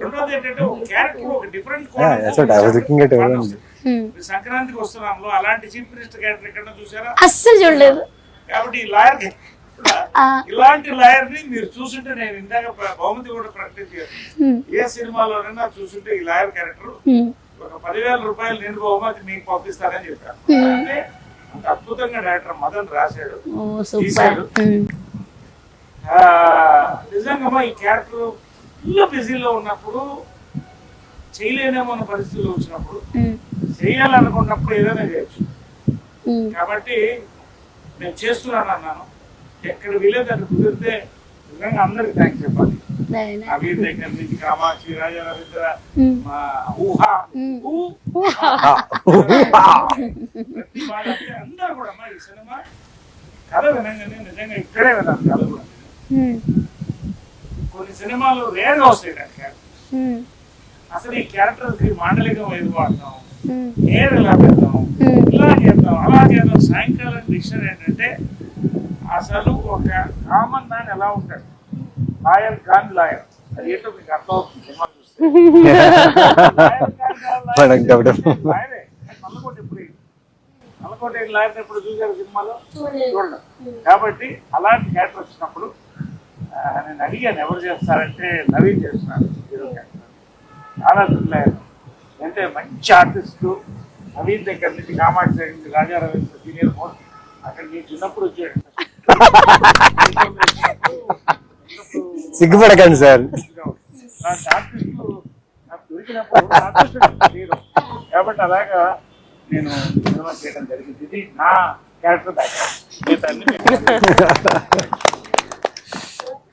రెండోది ఏంటంటే ఒక క్యారెక్టర్ ఒక డిఫరెంట్ సంక్రాంతికి వస్తున్నాంలో అలాంటి చీఫ్ మినిస్టర్ క్యారెక్టర్ ఎక్కడ చూసారా? అస్సలు చూడలేదు. కాబట్టి ఈ లాయర్ ఇలాంటి లాయర్ ని మీరు చూసుంటే, నేను ఇందాక బహుమతి కూడా ప్రకటించాను, ఏ సినిమాలోనైనా చూసుంటే ఈ లాయర్ క్యారెక్టర్ ఒక 10,000 రూపాయలు నేను బహుమతి మీకు పంపిస్తానని చెప్పాను. అంటే అంత అద్భుతంగా డైరెక్టర్ మదన్ రాశాడు, తీశాడు. నిజంగా ఈ క్యారెక్టర్ ఫుల్ బిజీలో ఉన్నప్పుడు, చేయలేనేమో అన్న పరిస్థితుల్లో వచ్చినప్పుడు, చేయాలనుకున్నప్పుడు ఏదైనా చేయొచ్చు. కాబట్టి నేను చేస్తున్నాను అన్నాను. ఎక్కడ వీలేదు అక్కడ కుదిరితే నిజంగా అందరికి థ్యాంక్స్ చెప్పాలి. నవీన్ దగ్గర నుంచి కామాక్షి, రాజా రవీంద్ర, మా ఊహా, ప్రతి వాళ్ళంటే అందరూ కూడా ఈ సినిమా కథ వినంగానే నిజంగా ఇక్కడే విన్నాను. కథ కూడా కొన్ని సినిమాలు రేర్ వస్తాయి క్యారెక్టర్. అసలు ఈ క్యారెక్టర్ మాండలికం ఏది వాడతాం, ఏది ఎలా పెడతాం, ఇలా చేద్దాం అలా చేద్దాం. సాయంకాలం డిక్షనరీ ఏంటంటే అసలు ఒక కామన్ మ్యాన్ ఎలా ఉంటాడు, లాయర్ కాన్ లాయర్, అది ఏంటో మీకు అర్థం అవుతుంది సినిమా చూస్తే. లాయరే నల్లకోట లాయర్ ఎప్పుడు చూసారు సినిమాలో? చూడండి. కాబట్టి అలాంటి క్యారెక్టర్ వచ్చినప్పుడు నేను అడిగాను ఎవరు చేస్తారంటే నవీన్ చేస్తున్నారు హీరో క్యారెక్టర్. చాలా థ్రిల్లర్, అంటే మంచి ఆర్టిస్టు. నవీన్ దగ్గర నుంచి కామాక్షి దగ్గర నుంచి రాజా రవీంద్ర సీనియర్ మోస్ట్. అక్కడ నేను చిన్నప్పుడు వచ్చాడు. సిగ్గుపడకండి సార్. ఆర్టిస్టులు నాకు దొరికినప్పుడు హీరో కాబట్టి అలాగా నేను సినిమా చేయడం జరిగింది. ఇది నా క్యారెక్టర్ బ్యాక్.